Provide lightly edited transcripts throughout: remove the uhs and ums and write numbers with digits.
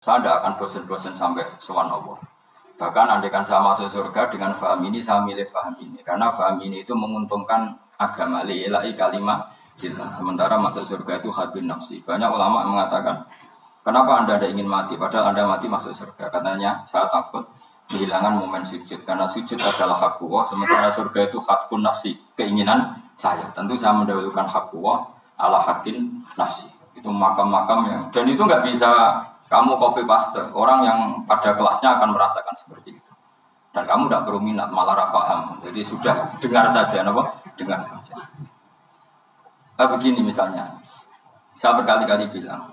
Saya tidak akan bosan-bosan sampai sowan Allah. Bahkan andaikan saya masuk surga dengan faham ini, saya milih faham ini. Karena faham ini itu menguntungkan agama, li'ilai kalimah kita. Sementara masuk surga itu habin nafsi. Banyak ulama mengatakan, kenapa anda ingin mati? Padahal anda mati masuk surga. Katanya, saya takut kehilangan momen sujud. Karena sujud adalah hak Allah, sementara surga itu hakun nafsi. Keinginan saya. Tentu saya mendahulukan hak Allah ala hakin nafsi. Itu makam-makam yang... Dan itu nggak bisa... Kamu copy paste, orang yang pada kelasnya akan merasakan seperti itu. Dan kamu tidak perlu minat, malah paham. Jadi sudah dengar saja, apa? Dengar saja. Begini misalnya, saya berkali-kali bilang,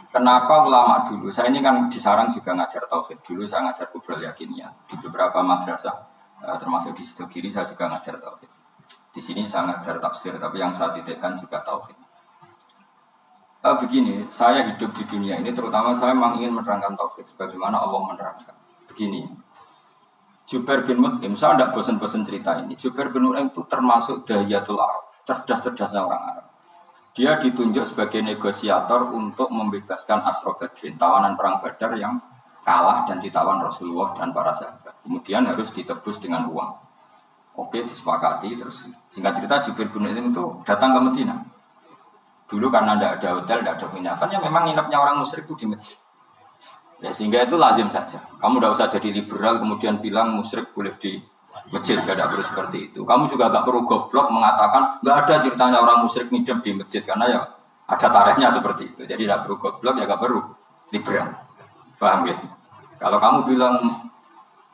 kenapa ulama dulu, saya ini kan di Sarang juga ngajar tauhid. Dulu saya ngajar kubrul yakinnya di beberapa madrasah, termasuk di Sidogiri saya juga ngajar tauhid. Di sini saya ngajar tafsir, tapi yang saya titikkan juga tauhid. Begini, saya hidup di dunia ini terutama saya memang ingin menerangkan tauhid sebagaimana Allah menerangkan. Begini, Jubair bin Mut'im, saya tidak bosan-bosan cerita ini. Jubair bin Mut'im itu termasuk dahiyatul Arab, cerdas-cerdasnya orang Arab. Dia ditunjuk sebagai negosiator untuk membebaskan Asra Badrin, tawanan perang Badar yang kalah dan ditawan Rasulullah dan para sahabat. Kemudian harus ditebus dengan uang. Oke, disepakati. Terus singkat cerita Jubair bin Mut'im itu datang ke Madinah. Dulu karena tidak ada hotel, tidak ada penginapan, ya memang nginepnya orang musyrik itu di masjid. Ya sehingga itu lazim saja. Kamu tidak usah jadi liberal kemudian bilang musyrik boleh di masjid, tidak perlu seperti itu. Kamu juga tidak perlu goblok mengatakan nggak ada ceritanya orang musyrik nginep di masjid karena ya ada tarikhnya seperti itu. Jadi tidak perlu goblok, ya nggak perlu liberal. Paham ya? Kalau kamu bilang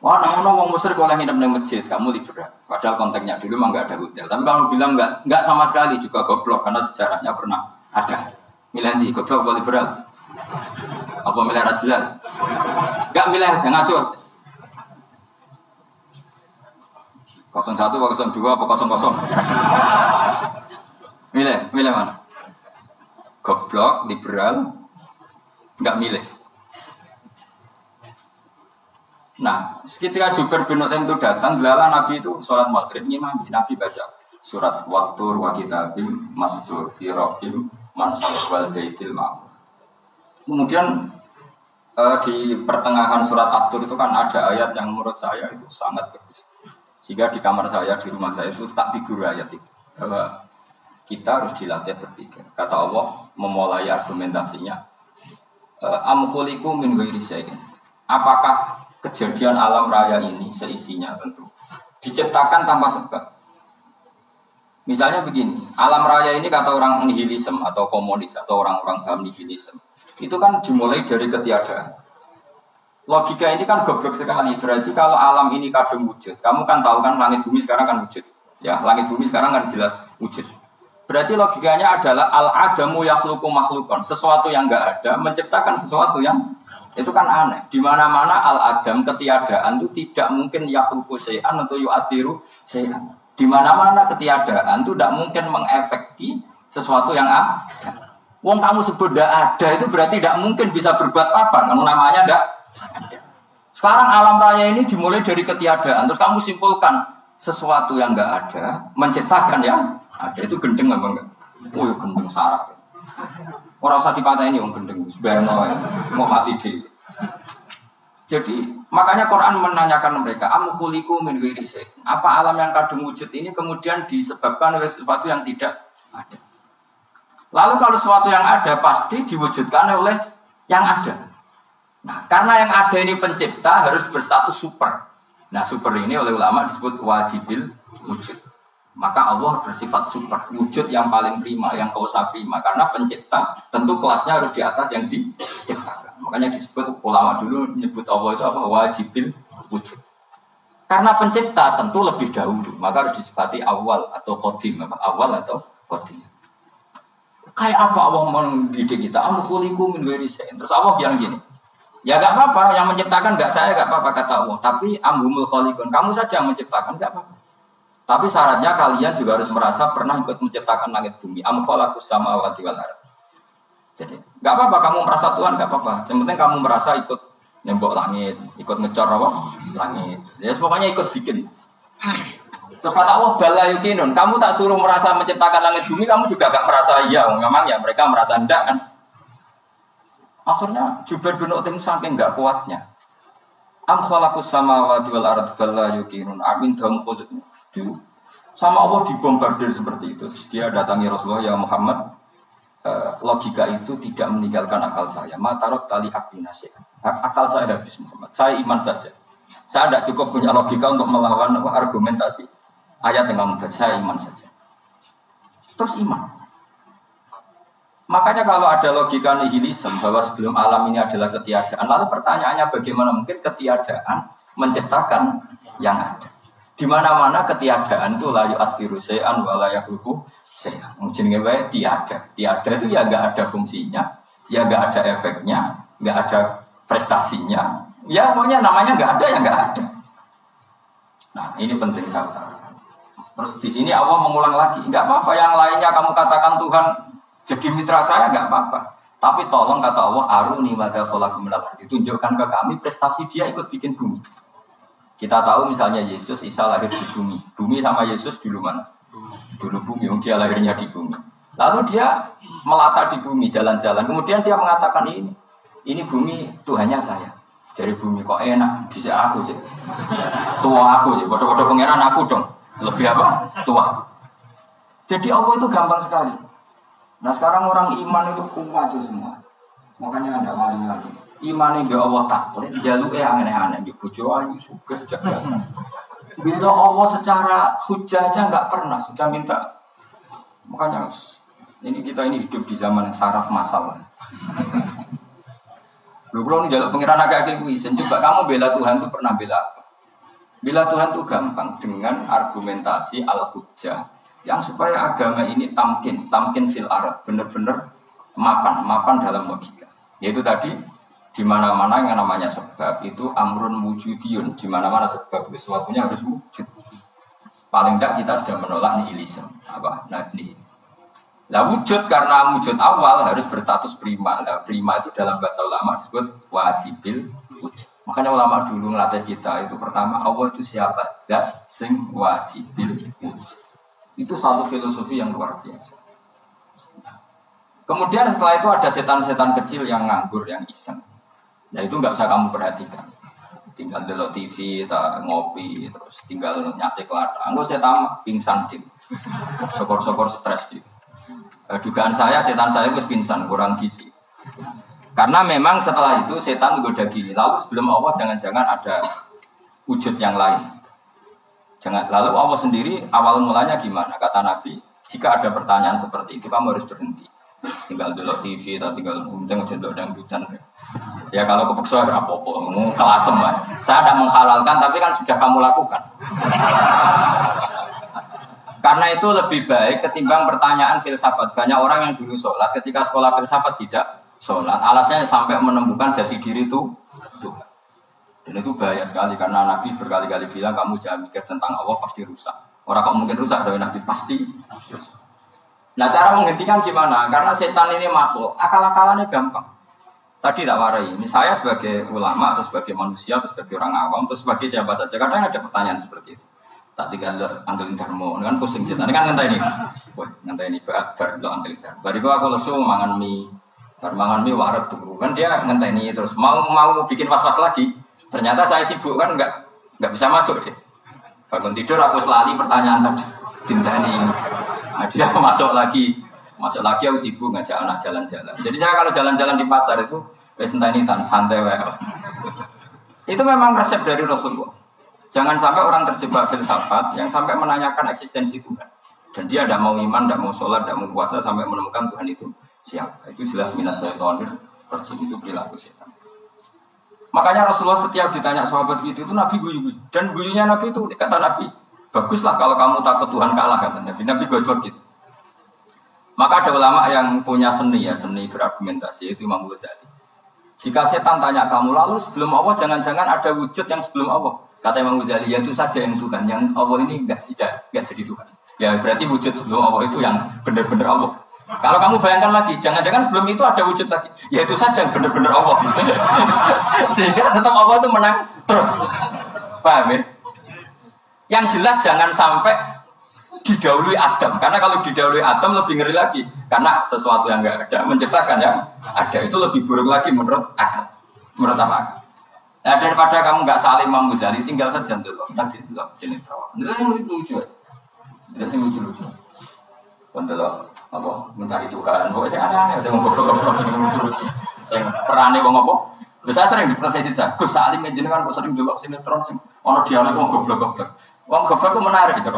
wah, orang musyrik boleh nginep di masjid, kamu liberal. Padahal konteksnya dulu memang nggak ada hotel. Tapi kamu bilang nggak sama sekali juga goblok karena sejarahnya pernah ada. Milih di goblok atau liberal? Apa milih jelas? Nggak milih aja ngaco. 01 apa 02 apa 00? Milih mana? Goblok, liberal, nggak milih. Nah, ketika Jubair bin Mut'im itu datang, belalah Nabi itu sholat maghrib ngimami. Nabi baca surat Wattur wa kitabim mastur fi rabbim mansur wal baitil ma'mur. Kemudian di pertengahan surat At-Tur itu kan ada ayat yang menurut saya itu sangat bagus. Sehingga di kamar saya, di rumah saya itu tak figur ayat itu. Bahwa kita harus dilatih berpikir. Kata Allah memulai argumentasinya. Am khuliqu min ghairi syai'in. Apakah kejadian alam raya ini seisinya tentu diciptakan tanpa sebab. Misalnya begini, alam raya ini kata orang nihilisme atau komunis atau orang-orang paham nihilisme, itu kan dimulai dari ketiadaan. Logika ini kan goblok sekali. Berarti kalau alam ini kadung wujud, kamu kan tahu kan langit bumi sekarang kan wujud. Ya, langit bumi sekarang kan jelas wujud. Berarti logikanya adalah al-adamu yakhluqu makhluqan, sesuatu yang enggak ada menciptakan sesuatu yang itu kan aneh. Di mana-mana al-adam ketiadaan itu tidak mungkin yakhluqu syai'an atau yu'athiru syai'an. Di mana-mana ketiadaan itu tidak mungkin mengefeki sesuatu yang ada. Wong kamu sebut tidak ada itu berarti tidak mungkin bisa berbuat apa karena namanya tidak ada. Sekarang alam raya ini dimulai dari ketiadaan. Terus kamu simpulkan sesuatu yang enggak ada menciptakan yang ada. Itu gendeng apa enggak? Oh ya gendeng sarap. Orang usah dipatahin yang gendeng, sebenarnya mau mati deh. Jadi makanya Quran menanyakan mereka, am khuliqu min ghairi syai'. Apa alam yang kadung wujud ini kemudian disebabkan oleh sesuatu yang tidak ada? Lalu kalau sesuatu yang ada pasti diwujudkan oleh yang ada. Nah, karena yang ada ini pencipta harus berstatus super. Nah, super ini oleh ulama disebut wajibil wujud. Maka Allah bersifat super, wujud yang paling prima, yang kausa prima. Karena pencipta tentu kelasnya harus di atas yang diciptakan. Makanya disebut ulama dulu menyebut Allah itu apa? Wajibil wujud. Karena pencipta tentu lebih dahulu, maka harus disifati awal atau qadim. Awal atau qadim. Kayak apa Allah mendidik kita? Am khuliqu min ghairi syai'in. Terus Allah bilang gini, ya gak apa-apa, yang menciptakan gak saya, gak apa-apa kata Allah. Tapi amhumul khaliqun, kamu saja yang menciptakan, gak apa-apa. Tapi syaratnya kalian juga harus merasa pernah ikut menciptakan langit bumi. Am khalaqus samawati wal ardh. Jadi, enggak apa-apa kamu merasa Tuhan, enggak apa-apa. Yang penting kamu merasa ikut nembok langit, ikut ngecor apa? Langit. Ya pokoknya ikut bikin. Terus kata Allah bala yukinun, kamu tak suruh merasa menciptakan langit bumi, kamu juga enggak merasa iya. Memang ya mereka merasa enggak kan. Akhirnya Jubair bin Mut'im saking enggak kuatnya. Am khalaqus samawati wal ardi bal la yuqinun amin dahum khuzuk. Sama Allah dibombardir seperti itu. Dia datangi Rasulullah, ya Muhammad, logika itu tidak meninggalkan akal saya. Matarot tali aktina syai'an. Akal saya habis Muhammad. Saya iman saja. Saya tidak cukup punya logika untuk melawan argumentasi ayat yang kamu baca. Saya iman saja. Terus iman. Makanya kalau ada logika nihilisme bahwa sebelum alam ini adalah ketiadaan, lalu pertanyaannya bagaimana mungkin ketiadaan menciptakan yang ada? Di mana-mana ketiadaan itu la yu'atsiru syai'an wa la yakhluqu syai'an. Jenenge wae tiada. Tiada itu ya enggak ada fungsinya, ya enggak ada efeknya, enggak ada prestasinya. Ya pokoknya namanya enggak ada ya enggak ada. Nah, ini penting saya utarakan. Terus di sini Allah mengulang lagi, enggak apa-apa yang lainnya kamu katakan Tuhan jadi mitra saya enggak apa-apa. Tapi tolong kata Allah, aruni madza khalaqu minal ardi. Tunjukkan ke kami prestasi dia ikut bikin bumi. Kita tahu misalnya Yesus, Isa lahir di bumi. Bumi sama Yesus dulu mana? Dulu bumi, dia lahirnya di bumi. Lalu dia melata di bumi, jalan-jalan. Kemudian dia mengatakan ini bumi Tuhannya saya. Jadi bumi kok enak, bisa aku sih. Tua aku sih, bodoh-bodoh pangeran aku dong. Lebih apa? Tua. Jadi Allah itu gampang sekali. Nah sekarang orang iman itu kuat itu semua. Makanya ada wali lagi. Iman itu Allah taklid, jaluk aneh-aneh. Bojo ayu sugih jaga. Bila Allah secara hujah aja nggak pernah sudah minta. Makanya kita ini hidup di zaman saraf masalah. Lu belum jaluk pengiran agak kuisen. Coba kamu bela Tuhan tuh pernah bela apa? Bela Tuhan tuh gampang dengan argumentasi al-hujjah yang supaya agama ini tamkin fil arad, benar-benar mapan dalam logika. Yaitu tadi di mana-mana yang namanya sebab itu amrun wujudiyun, di mana-mana sebab itu sesuatunya harus wujud. Paling tidak kita sudah menolak nihilisme. Nihilisme. Nah wujud karena wujud awal harus berstatus prima. Nah, prima itu dalam bahasa ulama disebut wajibil wujud. Makanya ulama dulu ngelatih kita itu pertama Allah itu siapa? Zat sing wajibil wujud. Itu satu filosofi yang luar biasa. Kemudian setelah itu ada setan-setan kecil yang nganggur, yang iseng. Nah itu nggak usah kamu perhatikan. Tinggal delok TV, ngopi, terus tinggal nyatek lada. Enggak setan pingsan dim, sokor-sokor stres dim. Dugaan saya setan saya itu pingsan, kurang gizi. Karena memang setelah itu setan menggoda gini. Lalu sebelum Allah jangan-jangan ada wujud yang lain. Lalu Allah sendiri awal mulanya gimana? Kata Nabi, jika ada pertanyaan seperti itu kamu harus berhenti. Tinggal delok TV atau tinggal ngundang jendok dangdutan. Ya kalau kepeksa apa-apa, kelasem lah. Saya tidak menghalalkan, tapi kan sudah kamu lakukan. Karena itu lebih baik ketimbang pertanyaan filsafat. Banyak orang yang dulu sholat, ketika sekolah filsafat tidak sholat. Alasnya sampai menemukan jati diri itu Tuhan. Dan itu bahaya sekali, karena Nabi berkali-kali bilang, kamu jangan mikir tentang Allah, pasti rusak. Orang kok mungkin rusak, tapi Nabi pasti rusak. Nah cara menghentikan gimana? Karena setan ini makhluk, akal-akalannya gampang. Tadi tak warai, ini saya sebagai ulama, atau sebagai manusia, atau sebagai orang awam, atau sebagai siapa saja. Kadang ada pertanyaan seperti itu. Tak tinggal andelin dharma, kan pusing setan. Ini kan ngantai ini. Wah, ngantai ini, bar lo andelin dharma. Bariku aku lesu mangan mie. Bar mangan mie waret tuh. Kan dia ngantai ini terus. Mau bikin was-was lagi. Ternyata saya sibuk kan nggak bisa masuk deh. Bangun tidur aku selali pertanyaan tadi. Dintani. Nah, dia masuk lagi aku sibuk ngajak anak jalan-jalan. Jadi saya kalau jalan-jalan di pasar itu entah ini santai wae. Itu memang resep dari Rasulullah. Jangan sampai orang terjebak filsafat yang sampai menanyakan eksistensi Tuhan. Dan dia tidak mau iman, tidak mau sholat, tidak mau puasa sampai menemukan Tuhan itu siapa. Itu jelas minas syaitonir rajim, itu perilaku setan. Makanya Rasulullah setiap ditanya sahabat gitu itu Nabi guyu-guyu. Dan guyunya Nabi itu kata Nabi, baguslah kalau kamu takut Tuhan kalah kata Nabi. Nabi gojok gitu. Maka ada ulama yang punya seni berargumentasi, itu Imam Ghazali. Jika setan tanya kamu lalu sebelum Allah jangan-jangan ada wujud yang sebelum Allah. Kata Imam Ghazali, ya itu saja yang Tuhan, yang Allah ini enggak jadi Tuhan. Ya berarti wujud sebelum Allah itu yang benar-benar Allah. Kalau kamu bayangkan lagi, jangan-jangan sebelum itu ada wujud lagi. Ya itu saja yang benar-benar Allah. Sehingga tetap Allah itu menang terus. Paham ya? Yang jelas jangan sampai didahului Adam. Karena kalau didahului Adam lebih ngeri lagi. Karena sesuatu yang nggak ada menciptakan yang ada itu lebih buruk lagi menurut akal. Menurut apa? Nah, daripada kamu nggak saling Imam Ghazali, tinggal saja dulu. Nanti dulu sini terus. Itu yang lucu aja. Itu yang lucu. Untuk apa? Mencari Tuhan. Pokoknya saya aneh-aneh. Saya mau goblok-goblok. Saya lucu. Saya perane wong apa? Saya sering diproses saya. Gus Salim jenengan kok sering dulu sini terus. Ono dialog wong goblok-goblok. Wong goblok itu menarik gitu.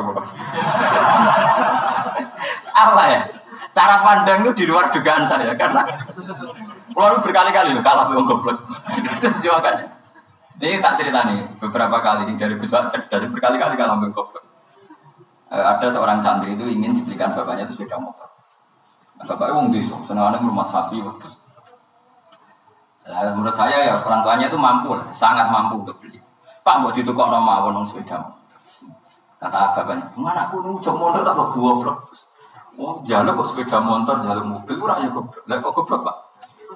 Apa ya? Cara pandang itu di luar dugaan saya karena keluar berkali-kali kalah wong goblok. Itu jawabannya. Ini tak cerita nih beberapa kali ini dari Gus cerdas berkali-kali kalah wong goblok. Ada seorang santri itu ingin dibelikan bapaknya itu sepeda motor. Bapaknya wong desa, senengane rumah sapi wedhus. Menurut saya ya orang tuanya itu mampu, sangat mampu untuk beli. Pak buat ditukokno mawon wong sepeda. Kata bapaknya, mana aku nujok mondok tak kok goblok. Oh, jalan kok sepeda motor, jalan mobil ora ya goblok. Lah kok goblok, Pak?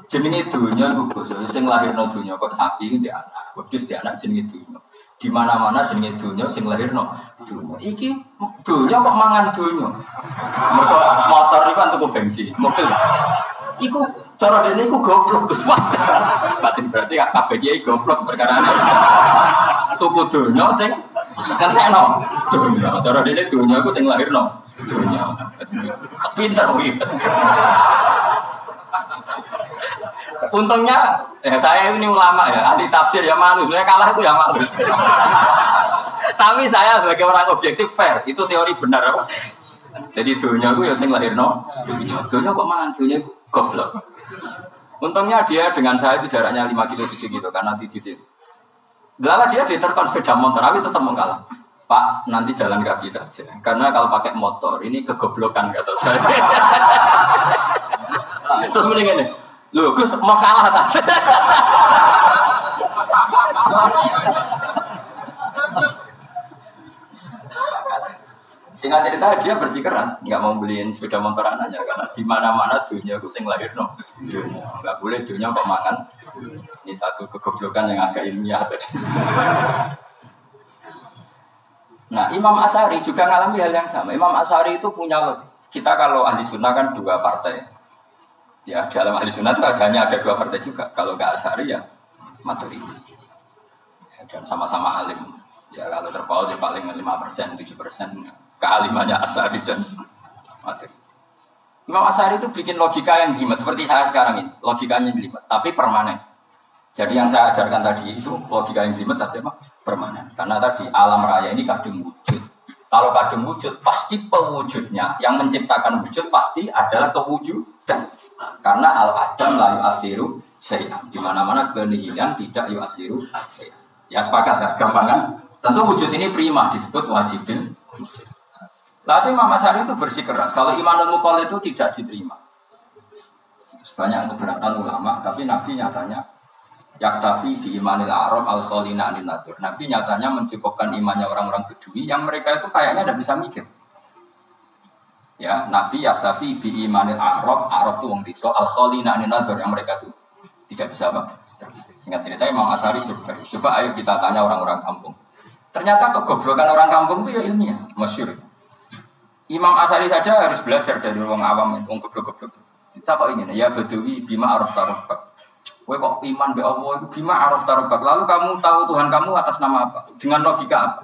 Jenenge dunya iku Gus, sing lahirno dunya kok sapi iki ndek anak, wedhus ndek anak jenenge dunya. Di mana-mana jenenge dunya sing lahirno dunya. Iki dunya kok mangan dunya. Mergo motor iku kan tuku bensin, mobil. Iku cara dene iku goblok Gus. Batin berarti kabeh iki goblok perkara tuku dunya sing kentekno dunia, cara dia dunia aku sing lahirno dunia, pinter wih. Untungnya, saya ini ulama ya, ahli tafsir ya malu, saya kalah itu ya malu. Tapi saya sebagai orang objektif fair, itu teori benar apa? Jadi dunia aku ya sing lahirno dunia kok mangan dunia goblok. Untungnya dia dengan saya itu jaraknya 5 kilo 7 kilo karena titik. Lala dia diterkon sepeda motor, tapi tetap mengalah. Pak, nanti jalan kaki saja. Karena kalau pakai motor, ini kegoblokan kata saya. Terus mending ini, loh Gus mau kalah tak? Singkat cerita dia bersikeras, nggak mau beliin sepeda motor anaknya karena di mana-mana dunia Gus yang lahir no, nggak boleh dunia kok makan. Ini satu kegoblokan yang agak ilmiah tadi. Nah, Imam Asy'ari juga mengalami hal yang sama. Imam Asy'ari itu punya, kita kalau ahli sunnah kan 2 partai. Ya, dalam ahli sunnah itu hanya ada 2 partai juga. Kalau nggak Asy'ari ya Maturidi. Ya, dan sama-sama alim. Ya kalau terpaut ya paling 5%, 7%. Kealimannya Asy'ari dan Maturidi. Imam Asy'ari itu bikin logika yang jelimet seperti saya sekarang ini, logikanya jelimet, tapi permanen. Jadi yang saya ajarkan tadi itu logika yang jelimet tapi apa? Permanen. Karena tadi alam raya ini kadung wujud. Kalau kadung wujud, pasti pewujudnya yang menciptakan wujud pasti adalah kewujudan. Karena al-adam la yu'athiru syai'an. Di mana-mana kenihilan tidak yu'athiru syai'an. Ya sepakat ya, gampang kan? Tentu wujud ini prima disebut wajibin wujud. Lalu Imam Asy'ari itu bersikeras kalau imanul muqallid itu tidak diterima. Sebanyak keberatan ulama, tapi Nabi nyatanya yaktafi di imanil a'rab al-khalina anin nadur. Nabi nyatanya mencukupkan imannya orang-orang Bedui yang mereka itu kayaknya tidak bisa mikir. Ya, Nabi yaktafi di imanil a'rab itu wong desa al-khalina anin nadur yang mereka itu tidak bisa apa? Singkat cerita Imam Asy'ari survei. Coba ayo kita tanya orang-orang kampung. Ternyata kegoblokan orang kampung itu ya ilmiah, masyhur. Imam Asy'ari saja harus belajar dari orang awam, orang goblok-goblok. Kita kok ingin ya Badawi bima araf tarobak. Kowe kok iman be Allah itu bima araf tarobak. Lalu kamu tahu Tuhan kamu atas nama apa? Dengan logika apa?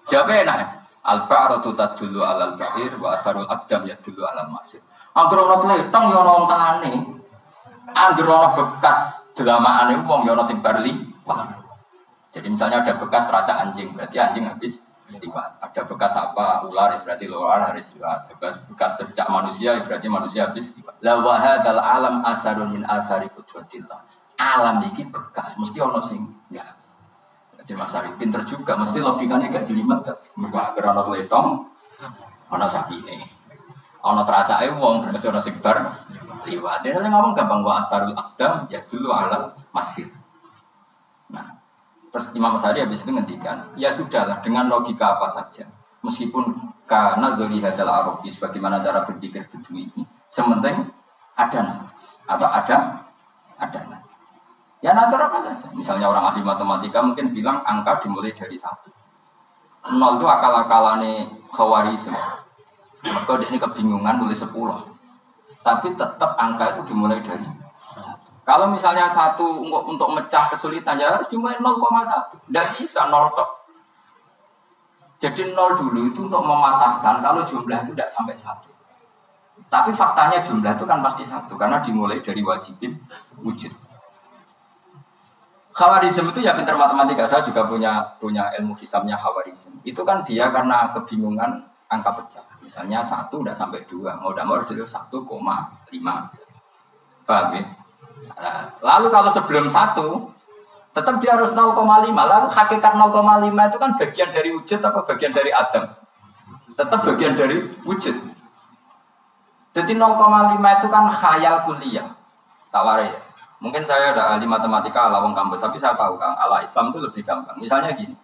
Jawabnya enak ya. Al-ba'ratu tadullu 'alal ba'ir wa asarul aqdam yadullu 'alal masir. Anggere ana tletong ya ana ontane. Anggere ana bekas delamaane wong ya ana sing barli. Wah. Jadi misalnya ada bekas teracak anjing, berarti anjing habis liwat. Ada bekas apa ular, berarti ular harus liwat. Bekas tercak manusia, berarti manusia habis liwat. La wa hadzal alam asarun min asari qudratillah. Alam iki bekas, mesti ono sing enggak. Jadi Mas Ari pinter juga, mesti logikanya gak jelimet. Mergo ana tletong, ana sapine. Ana teracake wong, berarti ono sing bar liwat. Dene ngomong gampang wa asarul aqdam ya dulu alam masir. Nah, terus Imam Asy'ari habis itu ngendikan, ya sudahlah dengan logika apa saja. Meskipun karena zoli hadal arabi sebagaimana cara berpikir Bedui ini, sementing ada ada. Ya natur apa saja. Misalnya orang ahli matematika mungkin bilang angka dimulai dari 1. 0 itu akal-akalane Khawarizm. Maka dia ini kebingungan nulis 10. Tapi tetap angka itu dimulai dari 1. Kalau misalnya 1 untuk mecah kesulitan ya harus dimulai 0,1. Tidak bisa 0 tok. Jadi 0 dulu itu untuk mematahkan kalau jumlah itu tidak sampai 1. Tapi faktanya jumlah itu kan pasti 1 karena dimulai dari wajibin wujud. Khawarizm itu ya pintar matematika. Saya juga punya ilmu hisabnya Khawarizm. Itu kan dia karena kebingungan angka pecah. Misalnya 1 udah sampai 2, mau harus dulu 1,5. Paham ya? Nah, lalu kalau sebelum 1 tetap dia harus 0,5. Lalu hakikat 0,5 itu kan bagian dari wujud apa bagian dari adam? Tetap bagian dari wujud. Jadi 0,5 itu kan khayal kuliah. Tawari ya. Mungkin saya ada ahli matematika ala wong kampus, tapi saya tahu Kang, ala Islam itu lebih gampang. Misalnya gini,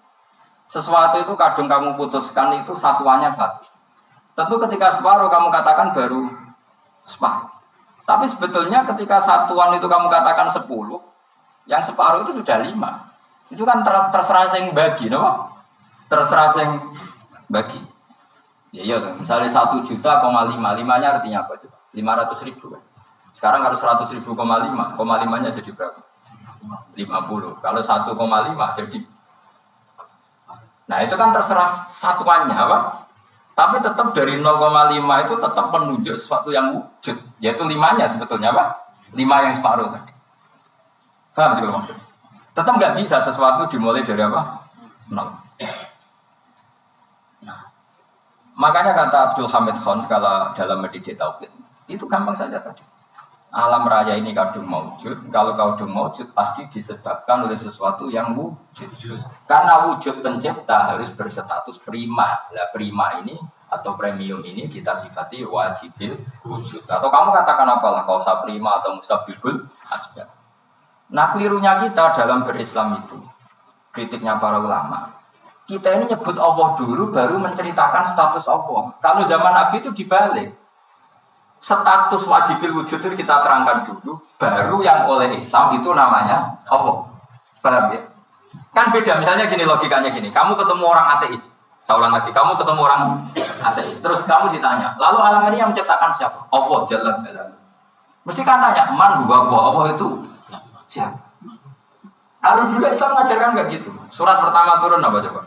sesuatu itu kadang kamu putuskan itu satuannya 1. Tentu ketika separuh kamu katakan baru separuh. Tapi sebetulnya ketika satuan itu kamu katakan 10, yang separuh itu sudah 5. Itu kan terserah yang bagi, no? Terserah yang bagi. Ya, misalnya 1 juta, 5-nya artinya apa? 500 ribu. Sekarang kalau 100 ribu, 5-nya jadi berapa? 50. Kalau 1,5 jadi. Nah itu kan terserah satuannya apa? Tapi tetap dari 0,5 itu tetap menunjuk sesuatu yang wujud. Yaitu 5-nya sebetulnya apa? 5 yang separuh tadi. Paham sih kalau maksud? Tetap nggak bisa sesuatu dimulai dari apa? 0. Nah, makanya kata Abdul Hamid Khan kalau dalam mendidik tauhid itu gampang saja tadi. Alam raya ini kadung maujud. Kalau kadung maujud pasti disebabkan oleh sesuatu yang wujud. Karena wujud pencipta harus berstatus prima. Nah, prima ini atau premium ini kita sifati wajibil wujud. Atau kamu katakan apalah kausa prima atau musabbibul asbab. Nah, kelirunya kita dalam berislam itu, kritiknya para ulama. Kita ini nyebut Allah dulu baru menceritakan status Allah. Kalau zaman Nabi itu dibalik. Status wajibil wujud itu kita terangkan dulu, baru yang oleh Islam itu namanya Allah. Paham ya? Kan beda, misalnya gini logikanya gini, kamu ketemu orang ateis, saya ulang lagi, kamu ketemu orang ateis, terus kamu ditanya, lalu alam ini yang menciptakan siapa? Allah Jalla Jalla. Mesti kan tanya, man huwa Allah itu siapa? Kalau dulu Islam mengajarkan nggak gitu. Surat pertama turun apa coba?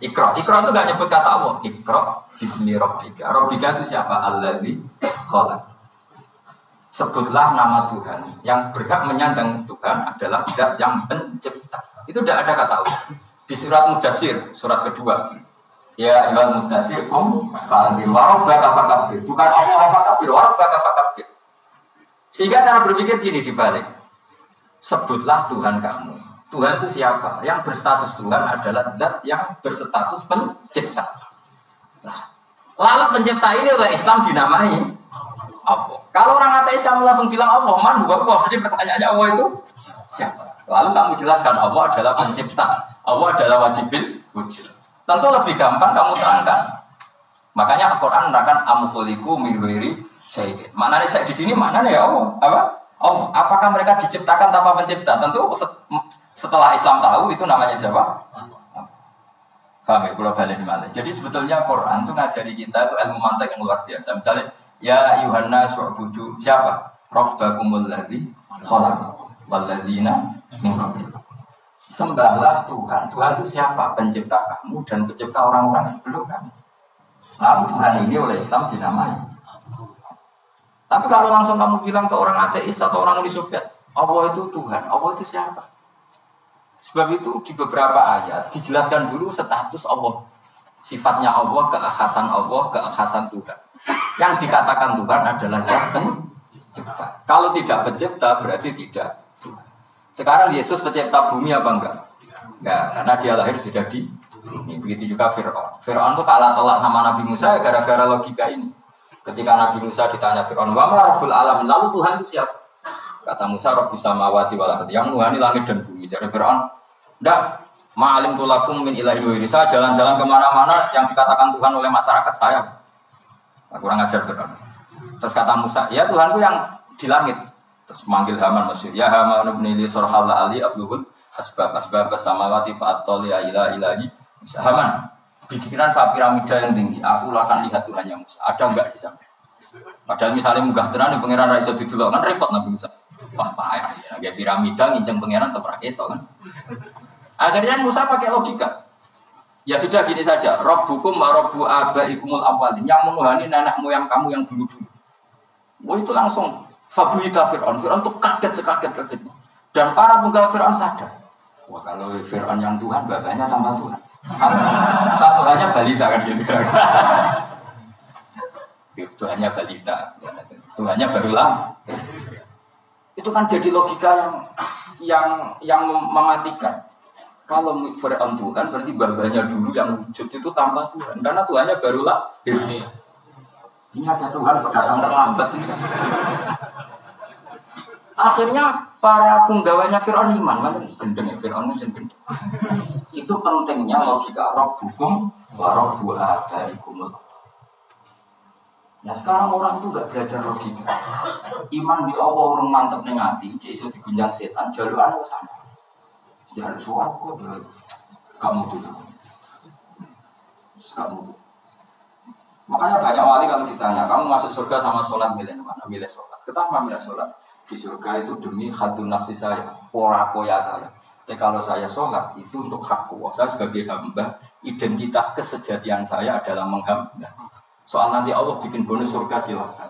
Iqra. Iqra itu nggak nyebut kata Allah. Iqra bismi rabbika. Rabbika itu siapa? Alladzi khalaq. Sebutlah nama Tuhan. Yang berhak menyandang Tuhan adalah zat yang pencipta. Itu tidak ada kata Allah. Di surat Mudatsir, surat kedua. Ya ayyuhal mudatsir qum fa'anzir wa rabbaka fakabbir. Bukan Allah fakabbir, wa rabbaka fakabbir. Sehingga cara berpikir gini dibalik. Sebutlah Tuhan kamu. Tuhan itu siapa? Yang berstatus Tuhan adalah zat yang berstatus pencipta. Nah, lalu pencipta ini oleh Islam dinamai Allah. Kalau orang ateis kamu langsung bilang Allah, man huwa Allah. Jadi pertanyaannya Allah itu siapa? Lalu kamu jelaskan Allah adalah pencipta. Allah adalah wajibil wujud. Tentu lebih gampang kamu terangkan. Makanya Al-Quran menerangkan amkhuliku min ghairi syai'in. Maknanya saya di sini maknanya ya Allah. Apa? Oh, apakah mereka diciptakan tanpa pencipta? Tentu setelah Islam tahu itu namanya siapa? Paham ya? Kalau balik di mana? Jadi sebetulnya Quran itu ngajari kita itu ilmu mantek yang luar biasa. Misalnya, ya Yuhanna su'budu siapa? Rabbakumul ladzi khalaq walladzina min qablikum. Sembahlah Tuhan. Tuhan itu siapa? Pencipta kamu dan pencipta orang-orang sebelum kamu. Lalu Tuhan ini oleh Islam dinamai. Tapi kalau langsung kamu bilang ke orang ateis atau orang Uni Soviet, Allah itu Tuhan, Allah itu siapa? Sebab itu di beberapa ayat dijelaskan dulu status Allah. Sifatnya Allah, keakhasan Tuhan. Yang dikatakan Tuhan adalah zat pencipta. Kalau tidak pencipta berarti tidak Tuhan. Sekarang Yesus pencipta bumi apa enggak? Enggak, karena dia lahir sudah di bumi. Begitu juga Fir'aun. Fir'aun itu kalah telak sama Nabi Musa gara-gara logika ini. Ketika Nabi Musa ditanya Fir'aun, wa ma rabbul alamin, lalu Tuhan itu siapa? Kata Musa, Rabbus samawati wal ardi, yang nuhani langit dan bumi. Jadi Fir'aun, enggak, ma'alim tulakum min ilahi wa irisa, jalan-jalan kemana-mana yang dikatakan Tuhan oleh masyarakat saya. Nah, kurang ajar Fir'aun. Terus kata Musa, ya Tuhanku yang di langit. Terus manggil Haman Mesir, ya Haman ibnili surhalla ali abluhul asbab samawati fa'attoli ila ilahi. Haman, pikiran saya piramida yang tinggi, aku akan lihat Tuhan yang Musa. Ada enggak di sana? Padahal misalnya munggah tenan di pangeran ra iso didelok kan repot Nabi Musa. Wah payah ya, kayak piramida nginceng pangeran tetep ra ketok kan. Akhirnya Musa pakai logika. Ya sudah gini saja, Rabbukum wa Rabbu abaikumul awwalin, yang menguhani nenek moyang kamu yang dulu-dulu. Wah itu langsung fabuita Fir'aun. Fir'aun itu kaget sekaget-kagetnya. Dan para penggawa Fir'aun sadar. Wah kalau Fir'aun yang Tuhan, babanya tambah Tuhan. Tuhannya balita kan gitu. Tuhannya balita. Tuhannya barulah. Itu kan jadi logika yang mematikan. Kalau Fir'aun Tuhan berarti babanya dulu yang wujud itu tanpa Tuhan. Karena Tuhannya barulah ini ada Tuhan datang terlambat ini kan. Akhirnya para penggawanya Fir'aun iman, mana gendeng ya Fir'aun itu gendeng. Itu pentingnya logika Rabbukum wa Rabbu abaikumul. Nah sekarang orang itu gak belajar logika. Iman di Allah orang mantep ning ati, iso digunjang setan, jalukan ke sana. Jangan suaraku kamu tuh. Kamu tuh. Makanya banyak wali kalau ditanya, kamu masuk surga sama sholat milih mana? Milih sholat. Kenapa milih sholat? Di surga itu demi khadun nafsi saya, pora koya saya. Tapi kalau saya sholat itu untuk hak kuasa sebagai hamba, identitas kesejatian saya adalah menghamba. Soal nanti Allah bikin bonus surga silakan.